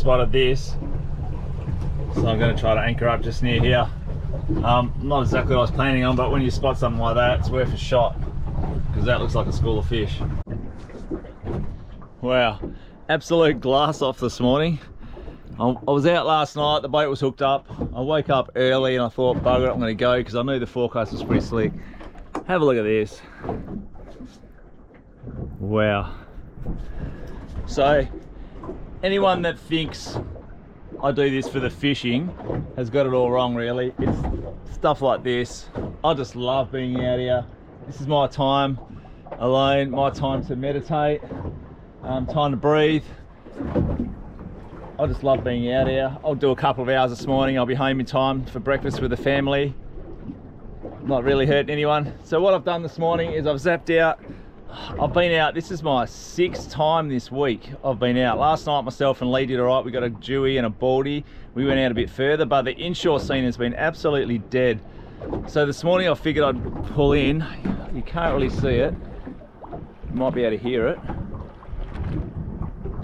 spotted this, so I'm going to try to anchor up just near here. Not exactly what I was planning on, but when you spot something like that, it's worth a shot, because that looks like a school of fish. Wow, absolute glass off this morning. I was out last night, the boat was hooked up. I woke up early and I thought, bugger it, I'm going to go, because I knew the forecast was pretty slick. Have a look at this. Wow. So anyone that thinks I do this for the fishing has got it all wrong, really. It's stuff like this. I just love being out here. This is my time alone, my time to meditate, time to breathe. I just love being out here. I'll do a couple of hours this morning. I'll be home in time for breakfast with the family. Not really hurting anyone. So what I've done this morning is I've zapped out. I've been out, this is my 6th time this week I've been out. Last night myself and Lee did alright. We got a dewey and a baldy. We went out a bit further, but the inshore scene has been absolutely dead. So this morning I figured I'd pull in. You can't really see it. You might be able to hear it.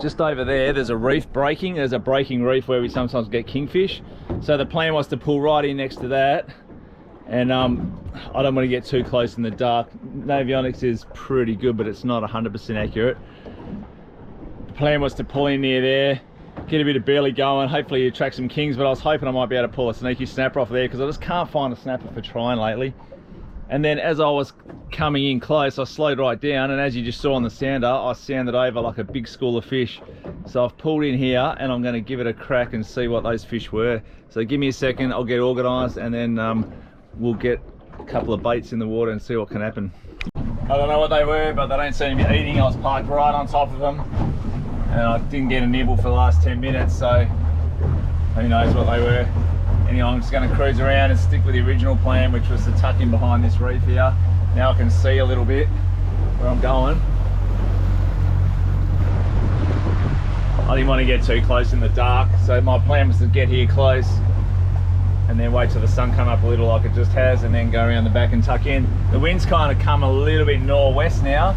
Just over there, there's a reef breaking. There's a breaking reef where we sometimes get kingfish. So the plan was to pull right in next to that. And I don't want to get too close in the dark. Navionics is pretty good, but it's not 100% accurate. The plan was to pull in near there, get a bit of burley going, hopefully attract some kings, but I was hoping I might be able to pull a sneaky snapper off there, because I just can't find a snapper for trying lately. And then as I was coming in close, I slowed right down, and as you just saw on the sounder, I sounded over like a big school of fish. So I've pulled in here and I'm going to give it a crack and see what those fish were. So give me a second, I'll get organised, and then we'll get a couple of baits in the water and see what can happen. I don't know what they were, but they don't seem to be eating. I was parked right on top of them and I didn't get a nibble for the last 10 minutes, so who knows what they were. Anyway, I'm just going to cruise around and stick with the original plan, which was to tuck in behind this reef here. Now I can see a little bit where I'm going. I didn't want to get too close in the dark, so my plan was to get here close and then wait till the sun come up a little like it just has, and then go around the back and tuck in. The wind's kind of come a little bit northwest now,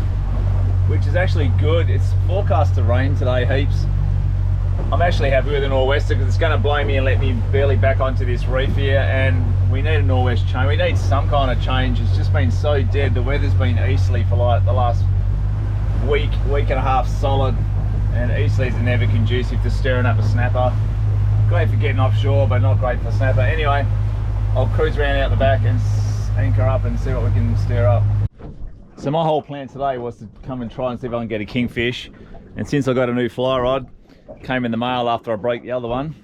which is actually good. It's forecast to rain today heaps. I'm actually happy with the nor'wester because it's going to blow me and let me barely back onto this reef here, and we need a nor'west change. We need some kind of change. It's just been so dead. The weather's been easterly for like the last week and a half solid, and easterlies are never conducive to stirring up a snapper. Great for getting offshore, but not great for snapper. Anyway, I'll cruise around out the back and anchor up and see what we can stir up. So my whole plan today was to come and try and see if I can get a kingfish, and since I got a new fly rod, came in the mail after I broke the other one,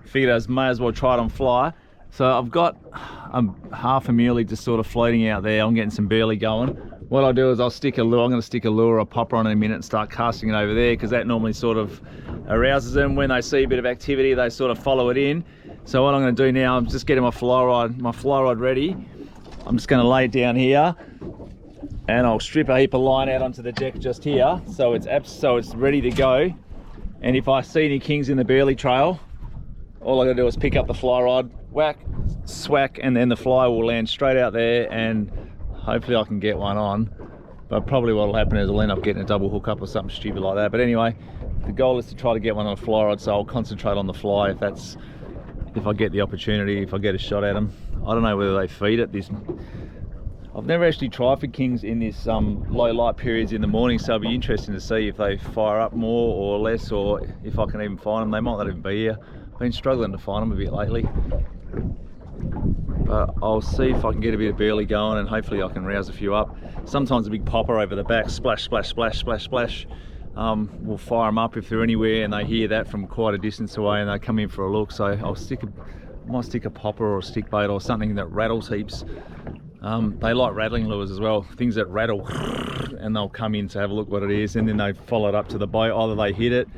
figured I may as well try it on fly. So I've got half a muley just sort of floating out there. I'm getting some burley going. What I'll do is I'll stick a lure. I'm going to stick a lure or a popper on in a minute and start casting it over there, because that normally sort of arouses them. When they see a bit of activity, they sort of follow it in. So what I'm going to do now, I'm just getting my fly rod ready. I'm just going to lay it down here, and I'll strip a heap of line out onto the deck just here, so it's ready to go. And if I see any kings in the burley trail, all I gotta do is pick up the fly rod, whack, swack, and then the fly will land straight out there, and hopefully I can get one on. But probably what'll happen is I'll end up getting a double hook up or something stupid like that. But anyway, the goal is to try to get one on a fly rod, so I'll concentrate on the fly if I get the opportunity, if I get a shot at them. I don't know whether they feed at this. I've never actually tried for kings in this low light periods in the morning, so it'll be interesting to see if they fire up more or less, or if I can even find them. They might not even be here. I've been struggling to find them a bit lately, but I'll see if I can get a bit of burley going, and hopefully I can rouse a few up. Sometimes a big popper over the back, splash, splash, splash, splash, splash, will fire them up if they're anywhere and they hear that from quite a distance away and they come in for a look. So I'll might stick a popper or a stick bait or something that rattles heaps. They like rattling lures as well, things that rattle, and they'll come in to have a look what it is, and then they follow it up to the boat. Either they hit it,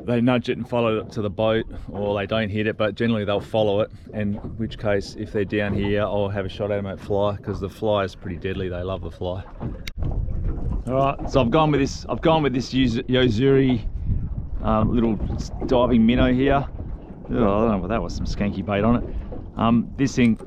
they nudge it and follow it up to the boat, or they don't hit it, but generally they'll follow it, in which case if they're down here I'll have a shot at them at fly, because the fly is pretty deadly. They love the fly. Alright, so I've gone with this Yozuri little diving minnow here. Oh, I don't know what that was, some skanky bait on it. This thing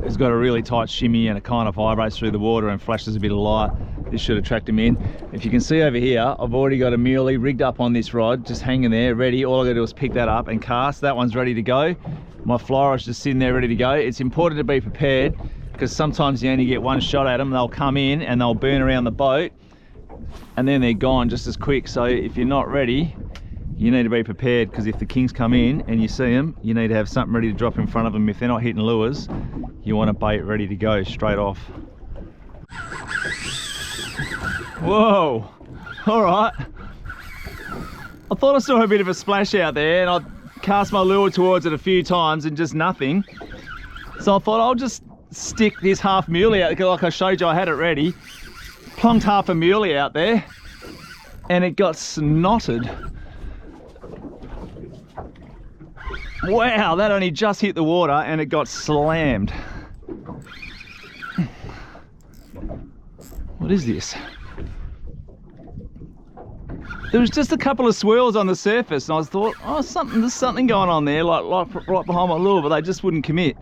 It's got a really tight shimmy and it kind of vibrates through the water and flashes a bit of light. This should attract them in. If you can see over here, I've already got a muley rigged up on this rod, just hanging there, ready. All I gotta do is pick that up and cast. That one's ready to go. My flyer is just sitting there ready to go. It's important to be prepared because sometimes you only get one shot at them. They'll come in and they'll burn around the boat and then they're gone just as quick. So if you're not ready, you need to be prepared, because if the kings come in and you see them, you need to have something ready to drop in front of them. If they're not hitting lures, you want a bait ready to go straight off. Whoa, all right. I thought I saw a bit of a splash out there and I cast my lure towards it a few times and just nothing. So I thought I'll just stick this half muley out, like I showed you I had it ready. Plunked half a muley out there and it got snotted. Wow, that only just hit the water and it got slammed. What is this? There was just a couple of swirls on the surface and I thought, oh, there's something going on there, like right behind my lure, but they just wouldn't commit,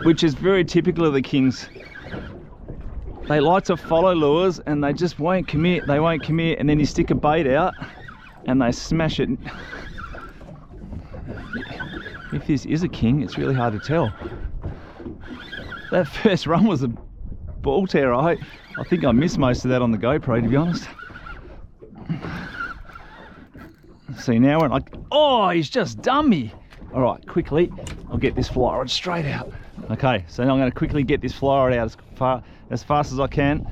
which is very typical of the kings. They like to follow lures and they just won't commit, and then you stick a bait out and they smash it. If this is a king, it's really hard to tell. That first run was a ball tear. I think I missed most of that on the GoPro, to be honest. See, now we're like, oh, he's just done me. All right, quickly, I'll get this fly rod straight out. Okay, so now I'm going to quickly get this fly rod out as fast as I can.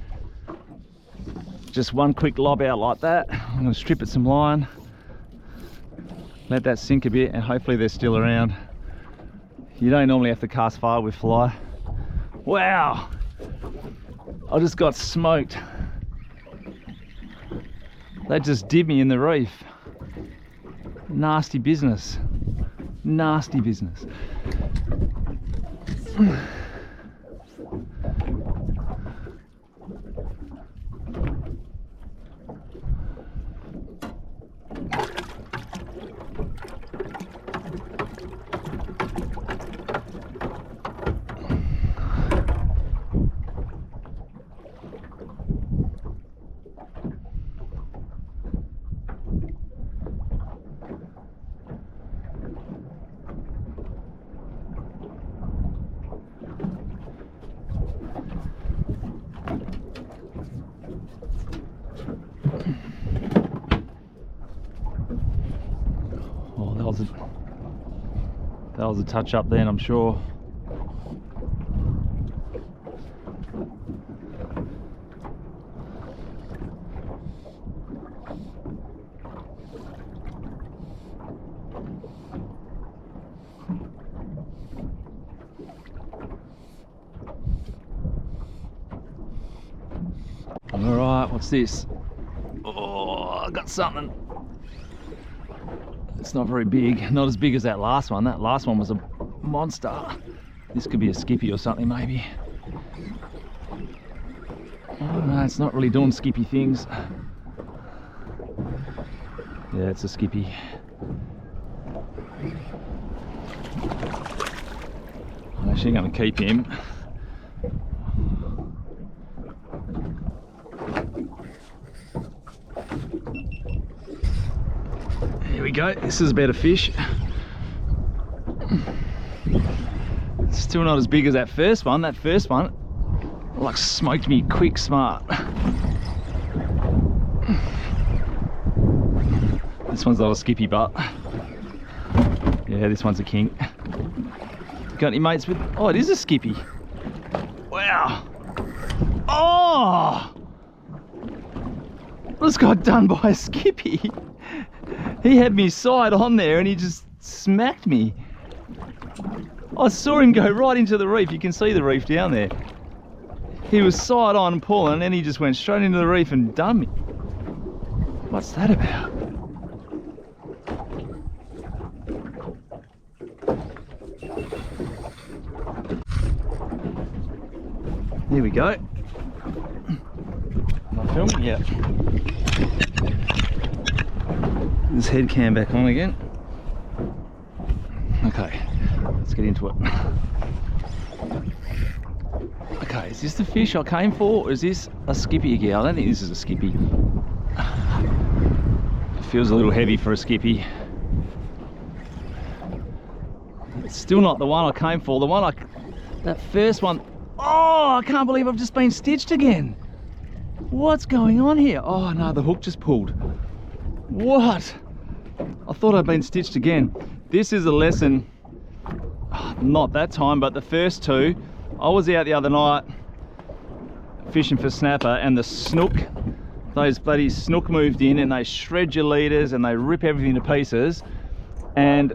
Just one quick lob out like that. I'm going to strip it some line. Let that sink a bit and hopefully they're still around. You don't normally have to cast far with fly. Wow, I just got smoked. They just did me in the reef. Nasty business, nasty business. That was a touch up then, I'm sure. All right, what's this? Oh, I got something. It's not very big, not as big as that last one. That last one was a monster. This could be a skippy or something maybe. Oh no, it's not really doing skippy things. Yeah, it's a skippy. I'm actually going to keep him. Here we go, this is a better fish. Still not as big as that first one. That first one like smoked me quick smart. This one's not a skippy, but yeah, this one's a king. Got any mates with? Oh, it is a skippy. Wow. Oh, I just got done by a skippy. He had me side on there and he just smacked me. I saw him go right into the reef. You can see the reef down there. He was side on pulling and he just went straight into the reef and done me. What's that about? Here we go. Am I filming? Yeah. This head cam back on again. Okay, let's get into it. Okay, is this the fish I came for, or is this a skippy again? I don't think this is a skippy. It feels a little heavy for a skippy. It's still not the one I came for. The one that first one. Oh, I can't believe I've just been stitched again. What's going on here? Oh no, the hook just pulled. What? I thought I'd been stitched again. This is a lesson, not that time, but the first two. I was out the other night fishing for snapper, and the snook, those bloody snook moved in and they shred your leaders and they rip everything to pieces. And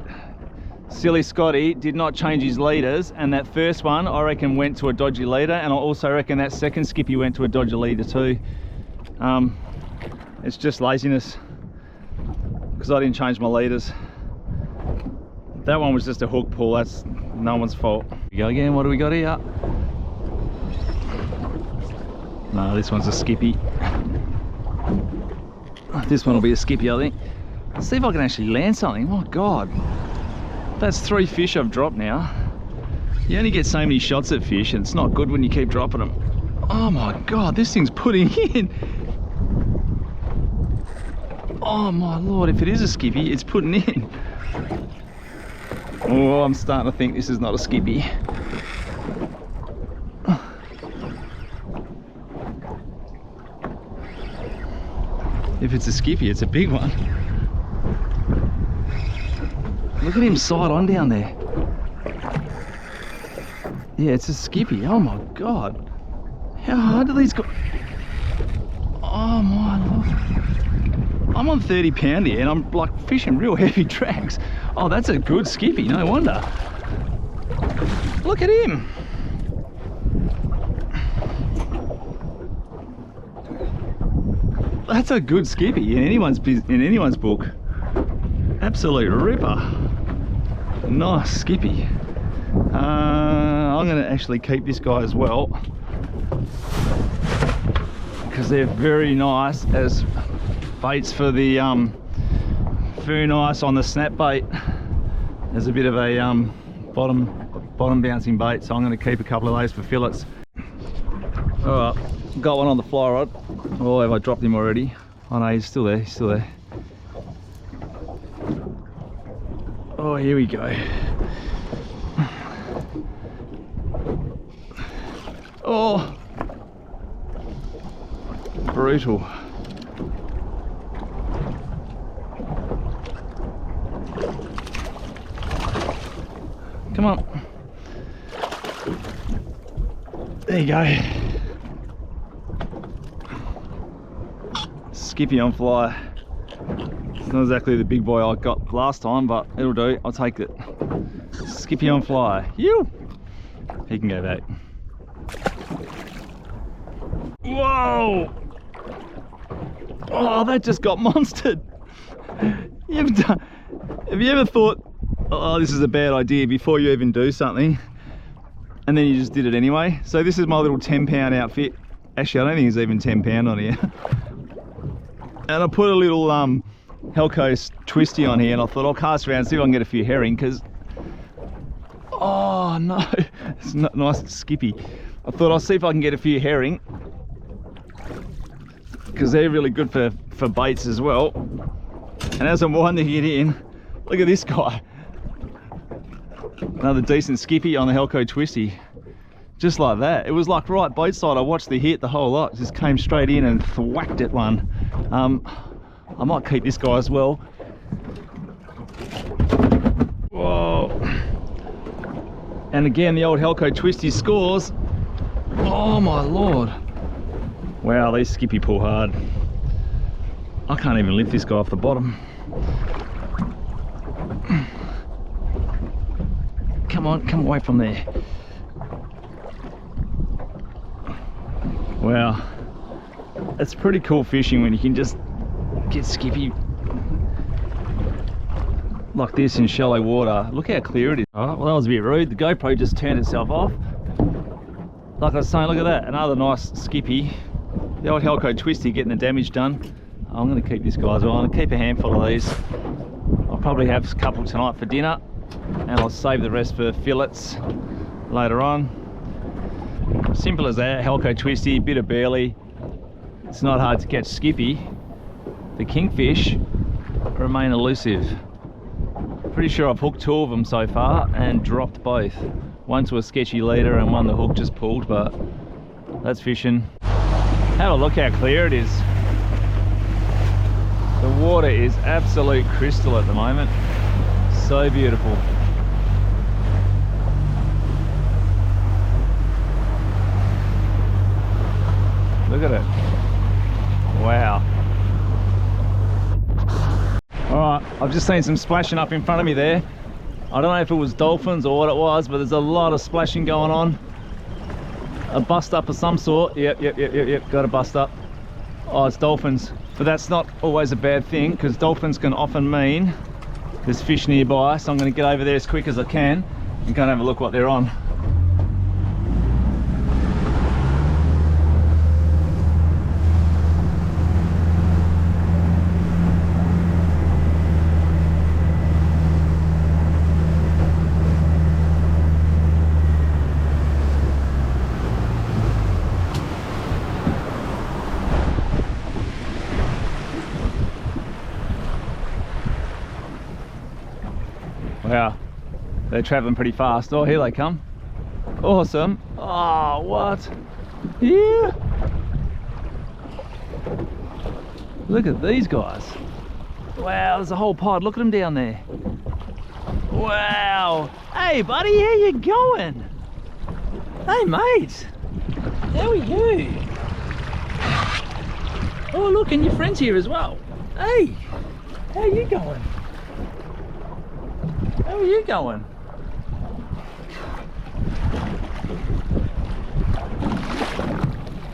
silly Scotty did not change his leaders, and that first one I reckon went to a dodgy leader, and I also reckon that second skippy went to a dodgy leader too. It's just laziness because I didn't change my leaders. That one was just a hook pull. That's no one's fault. Here we go again. What do we got here? No, this one's a skippy. This one will be a skippy, I think. Let's see if I can actually land something. Oh God, that's 3 fish I've dropped now. You only get so many shots at fish, and it's not good when you keep dropping them. Oh my God, this thing's putting in. Oh my Lord, if it is a skippy, it's putting in. Oh, I'm starting to think this is not a skippy. If it's a skippy, it's a big one. Look at him side on down there. Yeah, it's a skippy. Oh my God. How hard do these go? Oh my Lord. I'm on 30 pound here and I'm like fishing real heavy tracks. Oh, that's a good skippy, no wonder. Look at him. That's a good skippy in anyone's book. Absolute ripper. Nice skippy. I'm going to actually keep this guy as well because they're very nice as baits for the very nice on the snap bait. There's a bit of a bottom bouncing bait, so I'm going to keep a couple of those for fillets. All right, got one on the fly rod. Oh, have I dropped him already? Oh no, he's still there, he's still there. Oh, here we go. Oh, brutal. Come on. There you go. Skippy on fly. It's not exactly the big boy I got last time, but it'll do. I'll take it. Skippy on fly. You. He can go back. Whoa! Oh, that just got monstered. Have you ever thought, oh, this is a bad idea before you even do something, and then you just did it anyway? So this is my little 10-pound outfit. Actually, I don't think it's even 10 pound on here. And I put a little Helco twisty on here, and I thought I'll cast around, see if I can get a few herring, because, oh no, it's not nice and skippy. I thought I'll see if I can get a few herring, because they're really good for baits as well. And as I'm winding it in, look at this guy. Another decent skippy on the Helco twisty. Just like that. It was like right boat side. I watched the hit, the whole lot. Just came straight in and thwacked it one. I might keep this guy as well. Whoa. And again, the old Helco twisty scores. Oh my Lord. Wow, these skippy pull hard. I can't even lift this guy off the bottom. Come on, come away from there. Wow, it's pretty cool fishing when you can just get skippy like this in shallow water. Look how clear it is. Oh, well, that was a bit rude. The GoPro just turned itself off. Like I was saying, look at that, another nice skippy. The old Helco twisty getting the damage done. I'm going to keep this guy as well. I'm going to keep a handful of these. I'll probably have a couple tonight for dinner, and I'll save the rest for fillets later on. Simple as that. Helco twisty, bit of burley. It's not hard to catch skippy. The kingfish remain elusive. Pretty sure I've hooked 2 of them so far and dropped both. One to a sketchy leader and one the hook just pulled, but that's fishing. Have a look how clear it is. The water is absolute crystal at the moment. So beautiful. Look at it. Wow. Alright, I've just seen some splashing up in front of me there. I don't know if it was dolphins or what it was, but there's a lot of splashing going on. A bust up of some sort. Yep, got a bust up. Oh, it's dolphins. But that's not always a bad thing, because dolphins can often mean there's fish nearby, so I'm going to get over there as quick as I can and go and have a look what they're on. Wow, they're traveling pretty fast. Oh, here they come. Awesome. Oh, what? Yeah. Look at these guys. Wow, there's a whole pod. Look at them down there. Wow. Hey, buddy, how you going? Hey, mate. How are you? Oh, look, and your friend's here as well. Hey, how you going? How are you going?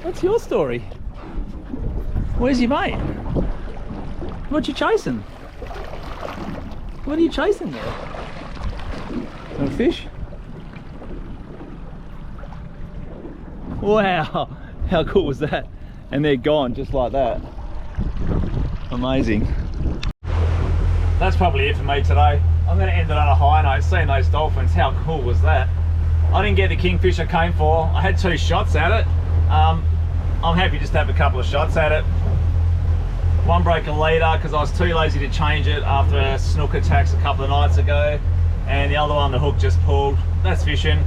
What's your story? Where's your mate? What you chasing? What are you chasing there? A fish? Wow, how cool was that? And they're gone just like that. Amazing. That's probably it for me today. I'm going to end it on a high note. Seeing those dolphins, how cool was that? I didn't get the kingfish I came for. I had 2 shots at it. I'm happy just to have a couple of shots at it. One broke a leader because I was too lazy to change it after a snook attacks a couple of nights ago, and the other one the hook just pulled. That's fishing.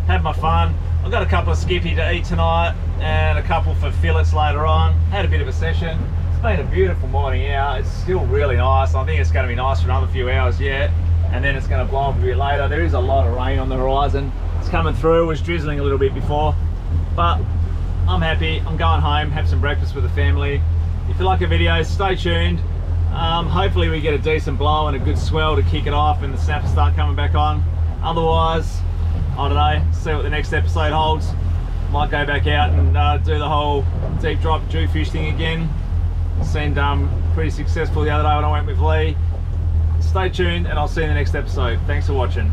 Had my fun. I've got a couple of skippy to eat tonight and a couple for fillets later on. Had a bit of a session. It's been a beautiful morning out. It's still really nice. I think it's going to be nice for another few hours yet, and then it's going to blow up a bit later. There is a lot of rain on the horizon. It's coming through. It was drizzling a little bit before, but I'm happy. I'm going home, have some breakfast with the family. If you like the video, stay tuned. Hopefully we get a decent blow and a good swell to kick it off and the snappers start coming back on. Otherwise, I don't know, see what the next episode holds. Might go back out and do the whole deep drop jewfish thing again. Seemed pretty successful the other day when I went with Lee. Stay tuned and I'll see you in the next episode. Thanks for watching.